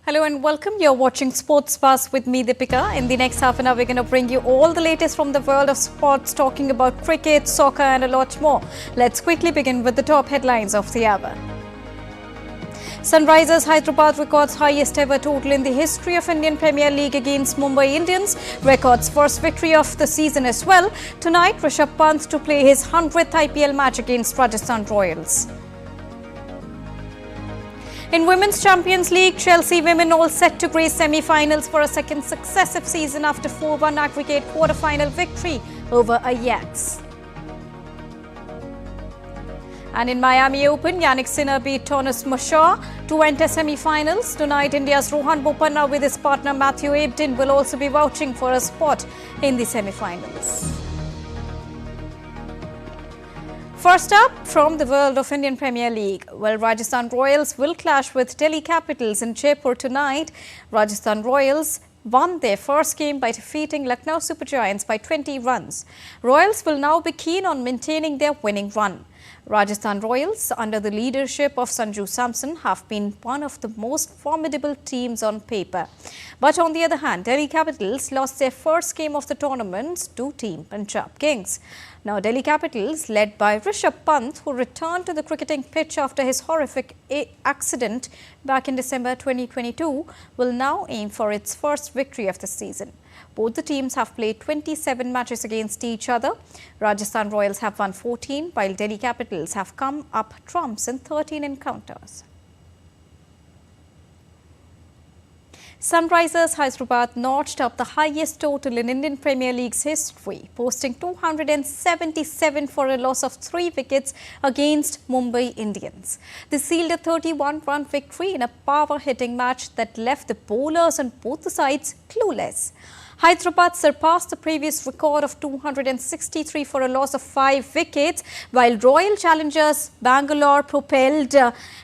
Hello and welcome. You're watching Sports Buzz with me, Deepika. In the next half an hour, we're going to bring you all the latest from the world of sports, talking about cricket, soccer and a lot more. Let's quickly begin with the top headlines of the hour. Sunrisers Hyderabad records highest ever total in the history of Indian Premier League against Mumbai Indians. Records first victory of the season as well. Tonight, Rishabh Pant to play his 100th IPL match against Rajasthan Royals. In Women's Champions League, Chelsea women all set to grace semi-finals for a second successive season after 4-1 aggregate quarter-final victory over Ajax. And in Miami Open, Yannick Sinner beat Thomas Muller to enter semi-finals. Tonight, India's Rohan Bopanna with his partner Matthew Abden will also be vouching for a spot in the semi-finals. First up, from the world of Indian Premier League, well, Rajasthan Royals will clash with Delhi Capitals in Jaipur tonight. Rajasthan Royals won their first game by defeating Lucknow Super Giants by 20 runs. Royals will now be keen on maintaining their winning run. Rajasthan Royals, under the leadership of Sanju Samson, have been one of the most formidable teams on paper. But on the other hand, Delhi Capitals lost their first game of the tournament to Team Punjab Kings. Now, Delhi Capitals, led by Rishabh Pant, who returned to the cricketing pitch after his horrific accident back in December 2022, will now aim for its first victory of the season. Both the teams have played 27 matches against each other. Rajasthan Royals have won 14, while Delhi Capitals have come up trumps in 13 encounters. Sunrisers Hyderabad notched up the highest total in Indian Premier League's history, posting 277 for a loss of 3 wickets against Mumbai Indians. They sealed a 31-run victory in a power-hitting match that left the bowlers on both the sides clueless. Hyderabad surpassed the previous record of 263 for a loss of 5 wickets, while Royal Challengers Bangalore propelled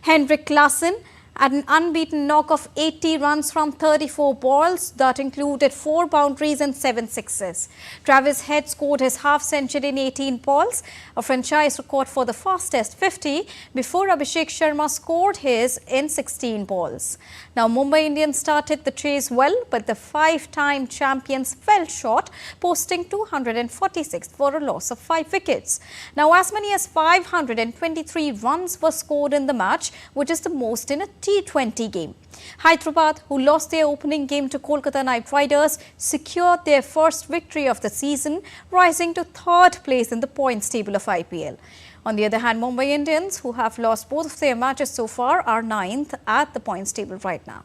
Henrik Larsson at an unbeaten knock of 80 runs from 34 balls that included 4 boundaries and 7 sixes. Travis Head scored his half-century in 18 balls, a franchise record for the fastest 50, before Abhishek Sharma scored his in 16 balls. Now, Mumbai Indians started the chase well, but the 5-time champions fell short, posting 246 for a loss of 5 wickets. Now, as many as 523 runs were scored in the match, which is the most in a T20 game. Hyderabad, who lost their opening game to Kolkata Knight Riders, secured their first victory of the season, rising to 3rd place in the points table of IPL. On the other hand, Mumbai Indians, who have lost both of their matches so far, are 9th at the points table right now.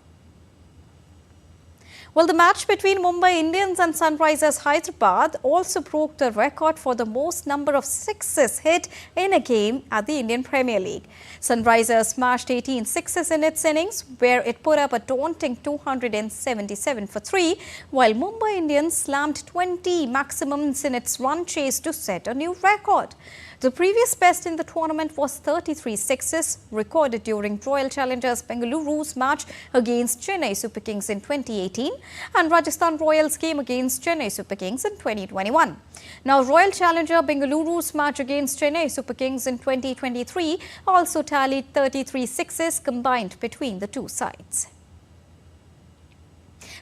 Well, the match between Mumbai Indians and Sunrisers Hyderabad also broke the record for the most number of sixes hit in a game at the Indian Premier League. Sunrisers smashed 18 sixes in its innings, where it put up a daunting 277 for 3, while Mumbai Indians slammed 20 maximums in its run chase to set a new record. The previous best in the tournament was 33 sixes, recorded during Royal Challengers Bengaluru's match against Chennai Super Kings in 2018 and Rajasthan Royals game against Chennai Super Kings in 2021. Now, Royal Challenger Bengaluru's match against Chennai Super Kings in 2023 also tallied 33 sixes combined between the two sides.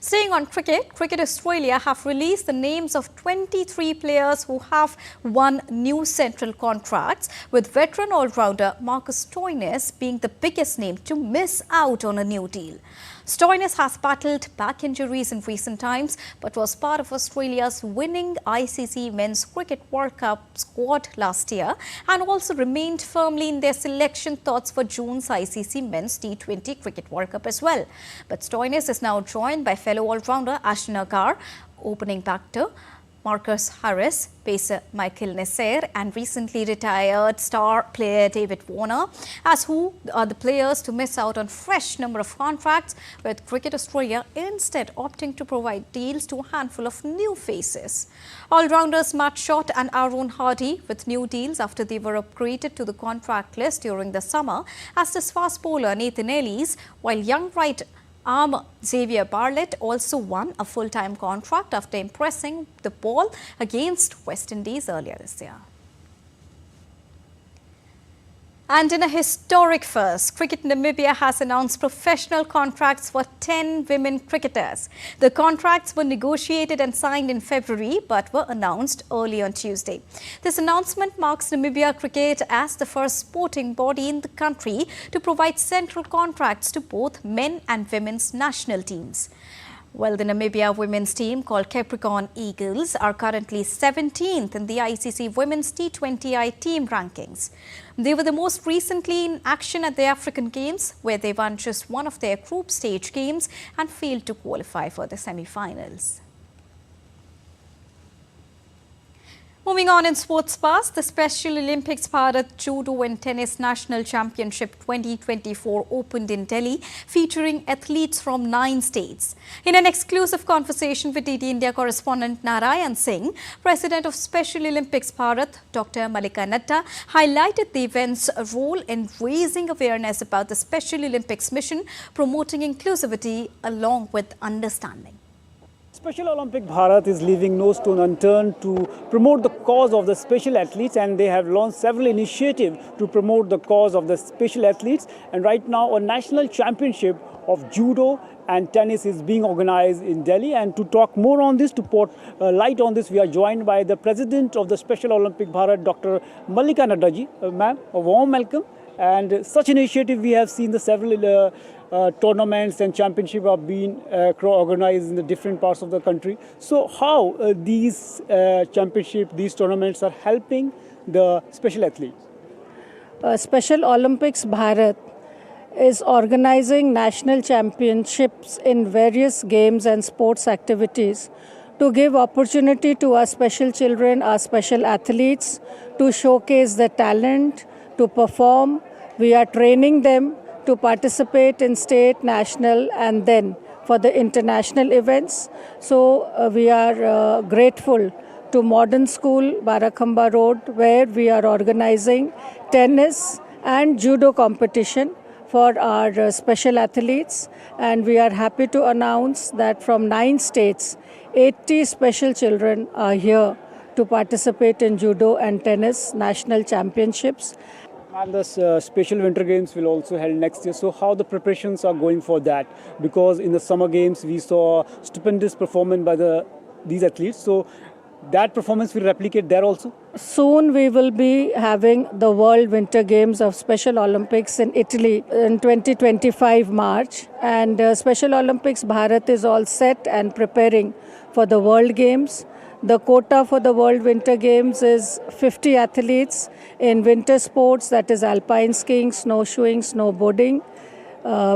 Staying on cricket, Cricket Australia have released the names of 23 players who have won new central contracts, with veteran all-rounder Marcus Stoinis being the biggest name to miss out on a new deal. Stoinis has battled back injuries in recent times, but was part of Australia's winning ICC Men's Cricket World Cup squad last year and also remained firmly in their selection thoughts for June's ICC Men's T20 Cricket World Cup as well. But Stoinis is now joined by fellow all-rounder Ashton Agar, opening batter Marcus Harris, pacer Michael Nasser and recently retired star player David Warner as who are the players to miss out on fresh number of contracts, with Cricket Australia instead opting to provide deals to a handful of new faces. All-rounders Matt Shott and Aaron Hardy with new deals after they were upgraded to the contract list during the summer, as does fast bowler Nathan Ellis, while young right arm Xavier Bartlett also won a full-time contract after impressing the ball against West Indies earlier this year. And in a historic first, Cricket Namibia has announced professional contracts for 10 women cricketers. The contracts were negotiated and signed in February but were announced early on Tuesday. This announcement marks Namibia Cricket as the first sporting body in the country to provide central contracts to both men and women's national teams. Well, the Namibia women's team, called Capricorn Eagles, are currently 17th in the ICC Women's T20I team rankings. They were the most recently in action at the African Games, where they won just one of their group stage games and failed to qualify for the semi-finals. Moving on in sports pass, the Special Olympics Bharat Judo and Tennis National Championship 2024 opened in Delhi, featuring athletes from 9 states. In an exclusive conversation with DD India correspondent Narayan Singh, President of Special Olympics Bharat, Dr. Malika Nadda, highlighted the event's role in raising awareness about the Special Olympics mission, promoting inclusivity along with understanding. Special Olympic Bharat is leaving no stone unturned to promote the cause of the special athletes, and they have launched several initiatives to promote the cause of the special athletes. And right now a national championship of judo and tennis is being organized in Delhi. And to talk more on this, to put light on this, we are joined by the President of the Special Olympic Bharat, Dr. Malika Nadda ji. Ma'am, a warm welcome. And such initiative we have seen the several tournaments and championships are being organized in the different parts of the country. So how these championships, these tournaments are helping the special athletes? Special Olympics Bharat is organizing national championships in various games and sports activities to give opportunity to our special children, our special athletes, to showcase their talent, to perform. We are training them to participate in state, national, and then for the international events. So we are grateful to Modern School, Barakhamba Road, where we are organizing tennis and judo competition for our special athletes. And we are happy to announce that from 9 states, 80 special children are here to participate in judo and tennis national championships. And the Special Winter Games will also held next year. So how the preparations are going for that? Because in the Summer Games we saw stupendous performance by these athletes. So that performance will replicate there also? Soon we will be having the World Winter Games of Special Olympics in Italy in 2025 March. And Special Olympics Bharat is all set and preparing for the World Games. The quota for the World Winter Games is 50 athletes in winter sports, that is alpine skiing, snowshoeing, snowboarding,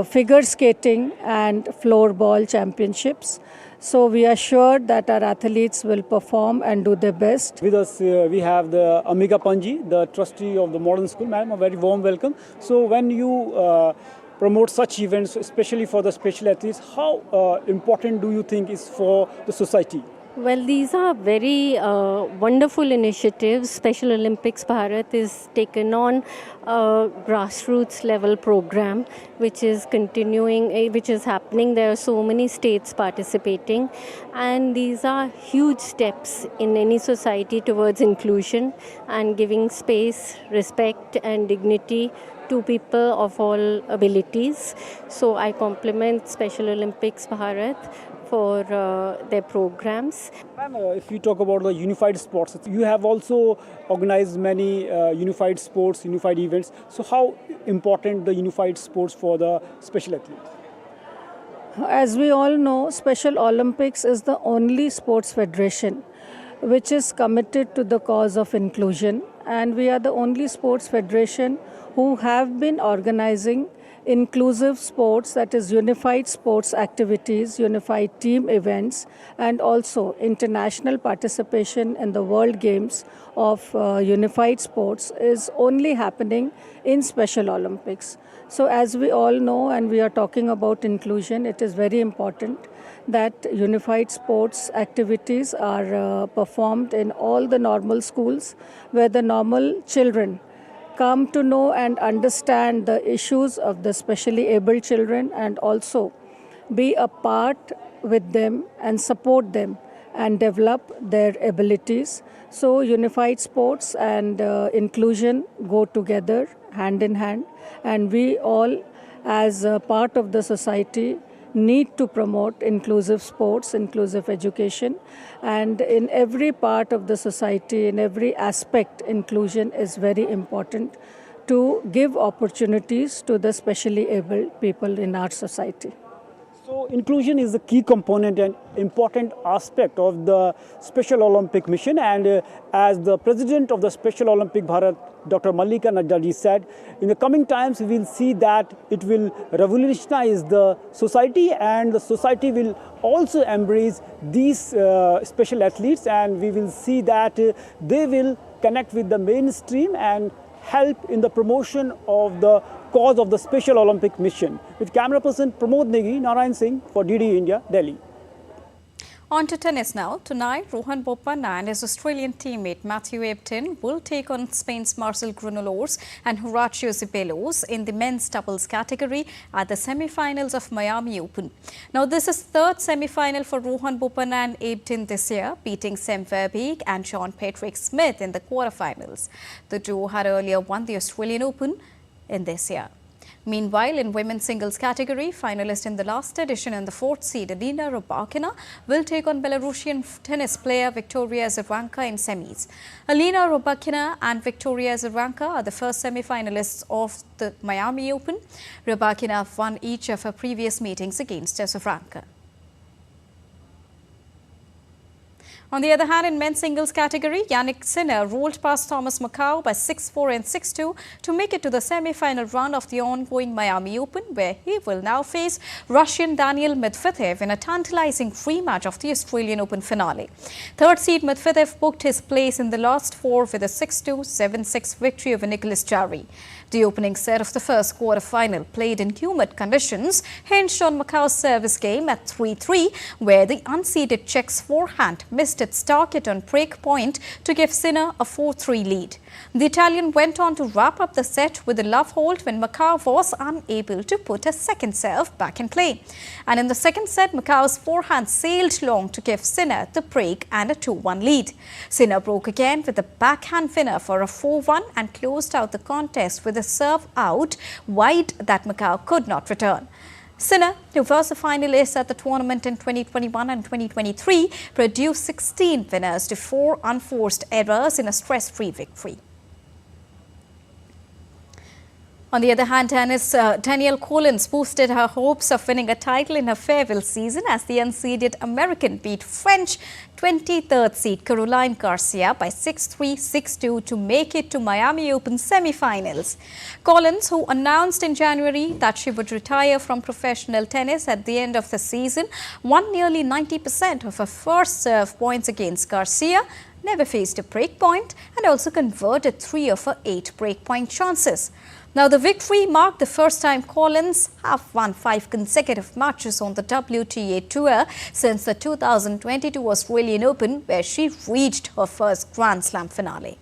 figure skating and floorball championships. So we are sure that our athletes will perform and do their best. With us we have the Amika Panji, the trustee of the Modern School. Ma'am, a very warm welcome. So when you promote such events, especially for the special athletes, how important do you think is for the society? Well, these are very wonderful initiatives. Special Olympics Bharat is taken on a grassroots level program which is continuing, which is happening. There are so many states participating, and these are huge steps in any society towards inclusion and giving space, respect and dignity to people of all abilities. So I compliment Special Olympics Bharat for their programs. Ma'am, if you talk about the unified sports, you have also organized many unified sports, unified events. So how important the unified sports for the special athletes? As we all know, Special Olympics is the only sports federation which is committed to the cause of inclusion, and we are the only sports federation who have been organizing inclusive sports, that is unified sports activities, unified team events, and also international participation in the World Games of unified sports is only happening in Special Olympics. So as we all know, and we are talking about inclusion, it is very important that unified sports activities are performed in all the normal schools where the normal children come to know and understand the issues of the specially abled children, and also be a part with them and support them and develop their abilities. So unified sports and inclusion go together hand in hand, and we all as a part of the society need to promote inclusive sports, inclusive education, and in every part of the society, in every aspect, inclusion is very important to give opportunities to the specially abled people in our society. So inclusion is a key component and important aspect of the Special Olympic mission, and as the president of the Special Olympic Bharat, Dr. Mallika Naddaji said, in the coming times we will see that it will revolutionize the society, and the society will also embrace these special athletes, and we will see that they will connect with the mainstream and help in the promotion of the cause of the Special Olympic mission. With camera person Pramod Negi, Narayan Singh for DD India, Delhi. On to tennis now. Tonight, Rohan Bopanna and his Australian teammate Matthew Ebden will take on Spain's Marcel Granollers and Horacio Zeballos in the men's doubles category at the semi-finals of Miami Open. Now, this is third semi-final for Rohan Bopanna and Ebden this year, beating Sam Verbeek and John Patrick Smith in the quarterfinals. The duo had earlier won the Australian Open in this year. Meanwhile, in women's singles category, finalist in the last edition and the fourth seed, Alina Rybakina, will take on Belarusian tennis player Victoria Azarenka in semis. Alina Rybakina and Victoria Azarenka are the first semi-finalists of the Miami Open. Rybakina won each of her previous meetings against Azarenka. On the other hand, in men's singles category, Yannick Sinner rolled past Thomas Macau by 6-4 and 6-2 to make it to the semi-final round of the ongoing Miami Open, where he will now face Russian Daniil Medvedev in a tantalizing rematch of the Australian Open finale. Third seed Medvedev booked his place in the last four with a 6-2, 7-6 victory over Nicholas Jarry. The opening set of the first quarter-final, played in humid conditions, hinged on Macau's service game at 3-3, where the unseeded Czech's forehand missed its target on break point to give Sinner a 4-3 lead. The Italian went on to wrap up the set with a love hold when Macau was unable to put a second serve back in play. And in the second set, Macau's forehand sailed long to give Sinner the break and a 2-1 lead. Sinner broke again with a backhand winner for a 4-1 and closed out the contest with a serve out wide that Macau could not return. Sinner, who was a finalist at the tournament in 2021 and 2023, produced 16 winners to 4 unforced errors in a stress-free victory. On the other hand, Danielle Collins boosted her hopes of winning a title in her farewell season as the unseeded American beat French 23rd seed Caroline Garcia by 6-3, 6-2 to make it to Miami Open semi-finals. Collins, who announced in January that she would retire from professional tennis at the end of the season, won nearly 90% of her first serve points against Garcia, never faced a break point, and also converted 3 of her 8 break point chances. Now, the victory marked the first time Collins have won 5 consecutive matches on the WTA Tour since the 2022 Australian Open, where she reached her first Grand Slam finale.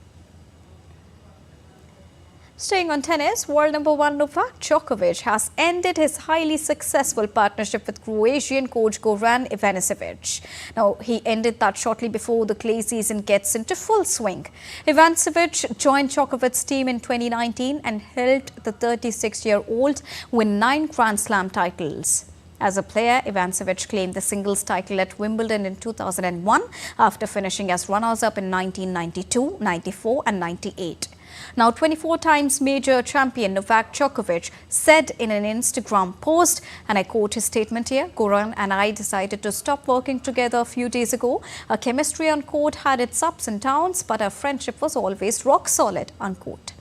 Staying on tennis, world number 1 Novak Djokovic has ended his highly successful partnership with Croatian coach Goran Ivanisevic. Now, he ended that shortly before the clay season gets into full swing. Ivanisevic joined Djokovic's team in 2019 and helped the 36-year-old win 9 Grand Slam titles. As a player, Ivanisevic claimed the singles title at Wimbledon in 2001 after finishing as runners-up in 1992, 94 and 98. Now, 24 times major champion Novak Djokovic said in an Instagram post, and I quote his statement here, "Goran and I decided to stop working together a few days ago. Our chemistry on court had its ups and downs, but our friendship was always rock solid," unquote.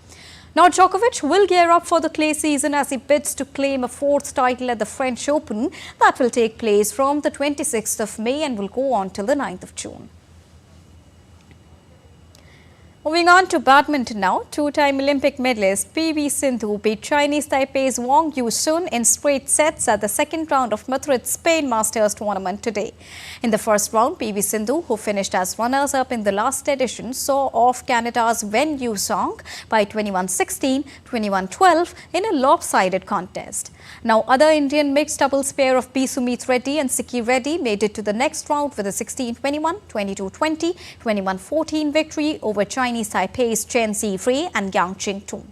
Now, Djokovic will gear up for the clay season as he bids to claim a 4th title at the French Open that will take place from the 26th of May and will go on till the 9th of June. Moving on to badminton now, two-time Olympic medalist PV Sindhu beat Chinese Taipei's Wang Yushun in straight sets at the second round of Madrid's Spain Masters tournament today. In the first round, PV Sindhu, who finished as runners-up in the last edition, saw off Canada's Wen Yuzhong by 21-16, 21-12 in a lopsided contest. Now, other Indian mixed doubles pair of B. Sumit Reddy and Sikki Reddy made it to the next round with a 16-21, 22-20, 21-14 victory over Chinese Taipei's Chen Zifei and Yang Qingtong.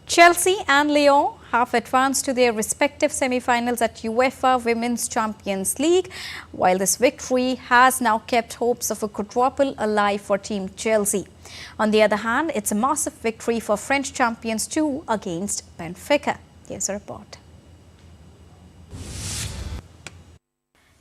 Chelsea and Lyon have advanced to their respective semi-finals at UEFA Women's Champions League, while this victory has now kept hopes of a quadruple alive for Team Chelsea. On the other hand, it's a massive victory for French champions too against Benfica. Here's a report.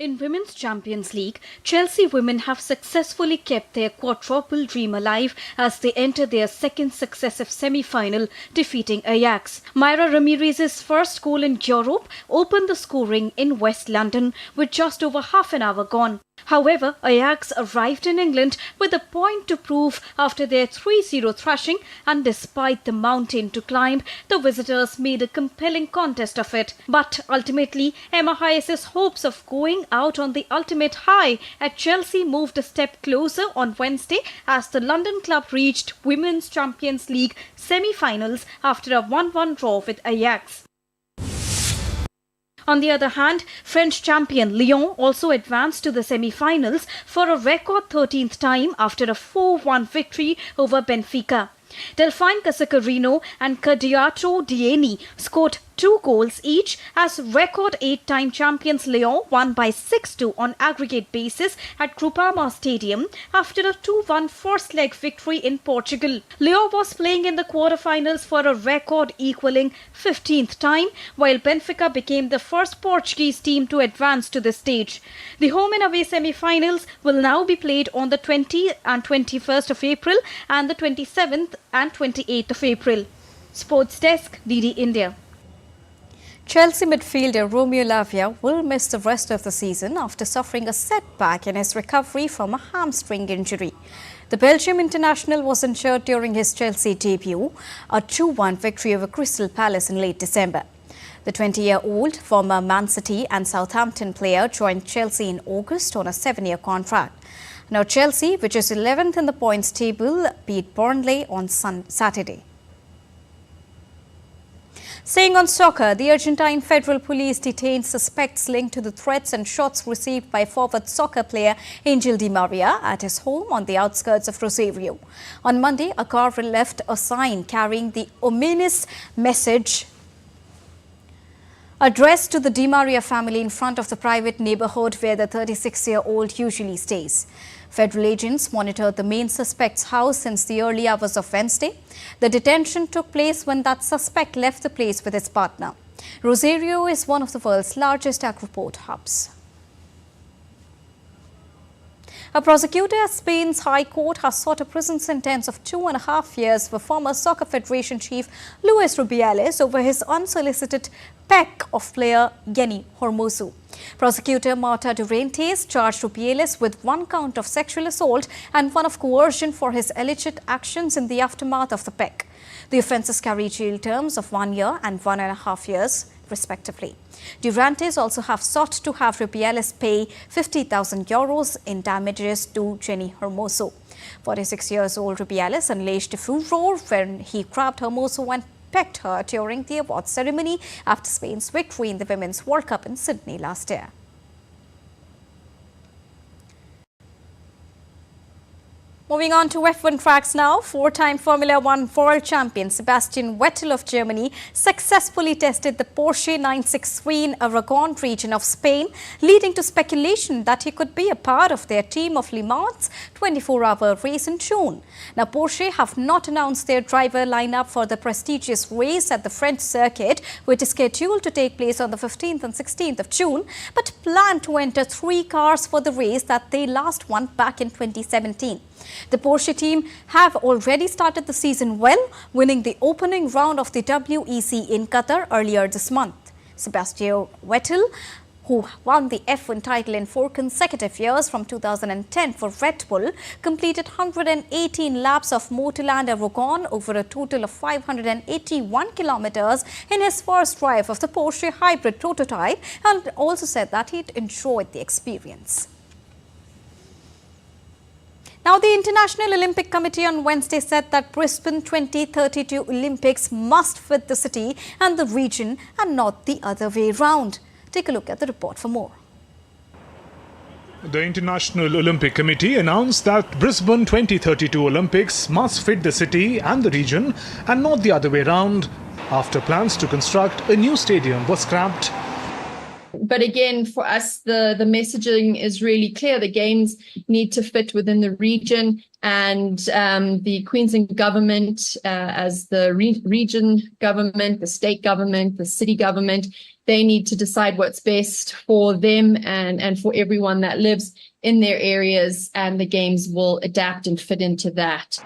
In Women's Champions League, Chelsea women have successfully kept their quadruple dream alive as they enter their second successive semi-final, defeating Ajax. Myra Ramirez's first goal in Europe opened the scoring in West London with just over half an hour gone. However, Ajax arrived in England with a point to prove after their 3-0 thrashing, and despite the mountain to climb, the visitors made a compelling contest of it. But ultimately, Emma Hayes' hopes of going out on the ultimate high at Chelsea moved a step closer on Wednesday as the London club reached Women's Champions League semi-finals after a 1-1 draw with Ajax. On the other hand, French champion Lyon also advanced to the semi-finals for a record 13th time after a 4-1 victory over Benfica. Delphine Casacarino and Cadiato Dieni scored 2 goals each as record 8-time champions Lyon won by 6-2 on aggregate basis at Groupama Stadium after a 2-1 first leg victory in Portugal. Lyon was playing in the quarterfinals for a record equaling 15th time, while Benfica became the first Portuguese team to advance to the stage. The home and away semi-finals will now be played on the 20th and 21st of April and the 27th and 28th of April. Sports Desk, DD India. Chelsea midfielder Romeo Lavia will miss the rest of the season after suffering a setback in his recovery from a hamstring injury. The Belgium international was injured during his Chelsea debut, a 2-1 victory over Crystal Palace in late December. The 20-year-old former Man City and Southampton player joined Chelsea in August on a 7-year contract. Now Chelsea, which is 11th in the points table, beat Burnley on Saturday. Staying on soccer, the Argentine Federal Police detained suspects linked to the threats and shots received by forward soccer player Angel Di Maria at his home on the outskirts of Rosario. On Monday, a car left a sign carrying the ominous message addressed to the Di Maria family in front of the private neighborhood where the 36-year-old usually stays. Federal agents monitored the main suspect's house since the early hours of Wednesday. The detention took place when that suspect left the place with his partner. Rosario is one of the world's largest agroport hubs. A prosecutor at Spain's High Court has sought a prison sentence of 2.5 years for former Soccer Federation chief Luis Rubiales over his unsolicited peck of player Jenny Hermoso. Prosecutor Marta Durantes charged Rubiales with 1 count of sexual assault and 1 of coercion for his alleged actions in the aftermath of the peck. The offences carry jail terms of 1 year and 1.5 years, respectively. Durantes also have sought to have Rubiales pay €50,000 in damages to Jenny Hermoso. 46 years old Rubiales unleashed a furore when he grabbed Hermoso and pecked her during the awards ceremony after Spain's victory in the Women's World Cup in Sydney last year. Moving on to F1 tracks now, 4-time Formula One world champion Sebastian Vettel of Germany successfully tested the Porsche 963 in Aragon region of Spain, leading to speculation that he could be a part of their team of Le Mans 24-hour race in June. Now, Porsche have not announced their driver lineup for the prestigious race at the French circuit, which is scheduled to take place on the 15th and 16th of June, but plan to enter 3 cars for the race that they last won back in 2017. The Porsche team have already started the season well, winning the opening round of the WEC in Qatar earlier this month. Sebastian Vettel, who won the F1 title in 4 consecutive years from 2010 for Red Bull, completed 118 laps of Motorland Rohan over a total of 581 kilometers in his first drive of the Porsche hybrid prototype, and also said that he'd enjoyed the experience. Now, the International Olympic Committee on Wednesday said that Brisbane 2032 Olympics must fit the city and the region and not the other way round. Take a look at the report for more. The International Olympic Committee announced that Brisbane 2032 Olympics must fit the city and the region and not the other way round after plans to construct a new stadium were scrapped. But again, for us, the messaging is really clear. The Games need to fit within the region, and the Queensland government, as the region government, the state government, the city government, they need to decide what's best for them and for everyone that lives in their areas, and the Games will adapt and fit into that.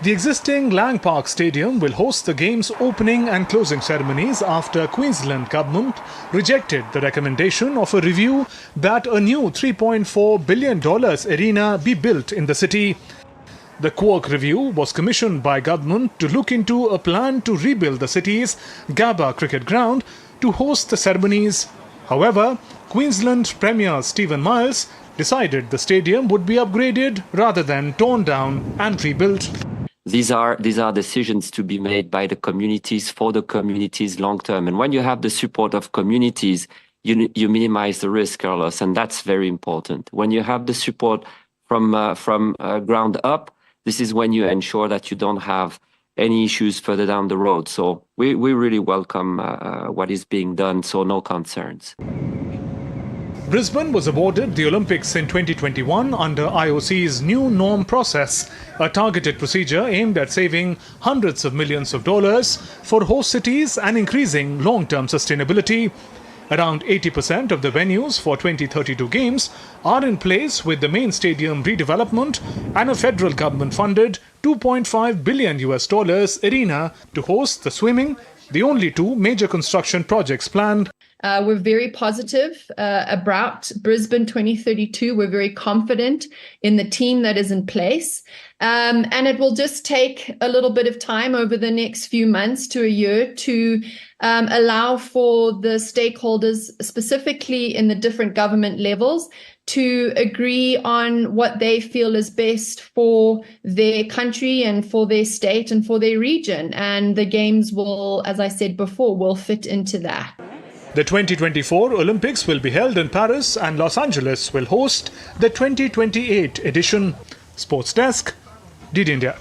The existing Lang Park Stadium will host the Games opening and closing ceremonies after Queensland government rejected the recommendation of a review that a new $3.4 billion arena be built in the city. The Quark review was commissioned by government to look into a plan to rebuild the city's Gabba cricket ground to host the ceremonies. However, Queensland Premier Stephen Miles decided the stadium would be upgraded rather than torn down and rebuilt. These are decisions to be made by the communities for the communities long term. And when you have the support of communities, you minimize the risk, Carlos, and that's very important. When you have the support from ground up, this is when you ensure that you don't have any issues further down the road. So we really welcome what is being done, so no concerns. Brisbane was awarded the Olympics in 2021 under IOC's new norm process, a targeted procedure aimed at saving hundreds of millions of dollars for host cities and increasing long-term sustainability. Around 80% of the venues for 2032 Games are in place with the main stadium redevelopment and a federal government-funded $2.5 billion arena to host the swimming, the only 2 major construction projects planned. We're very positive about Brisbane 2032. We're very confident in the team that is in place. And it will just take a little bit of time over the next few months to a year to allow for the stakeholders, specifically in the different government levels, to agree on what they feel is best for their country and for their state and for their region. And the Games will, as I said before, will fit into that. The 2024 Olympics will be held in Paris and Los Angeles will host the 2028 edition. Sports Desk, DD India.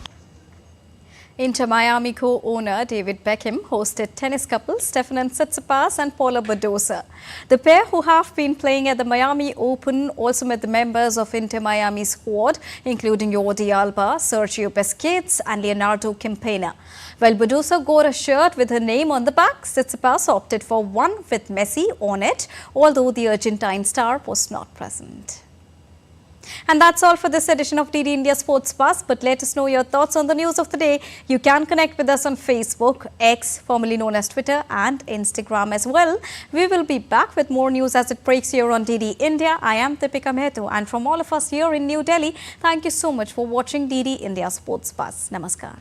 Inter Miami co-owner David Beckham hosted tennis couple Stefanos Tsitsipas and Paula Badosa. The pair, who have been playing at the Miami Open, also met the members of Inter Miami squad, including Jordi Alba, Sergio Busquets and Leonardo Campana. While Badosa wore a shirt with her name on the back, Tsitsipas opted for one with Messi on it, although the Argentine star was not present. And that's all for this edition of DD India Sports Buzz. But let us know your thoughts on the news of the day. You can connect with us on Facebook, X, formerly known as Twitter, and Instagram as well. We will be back with more news as it breaks here on DD India. I am Deepika Mehto, and from all of us here in New Delhi, thank you so much for watching DD India Sports Buzz. Namaskar.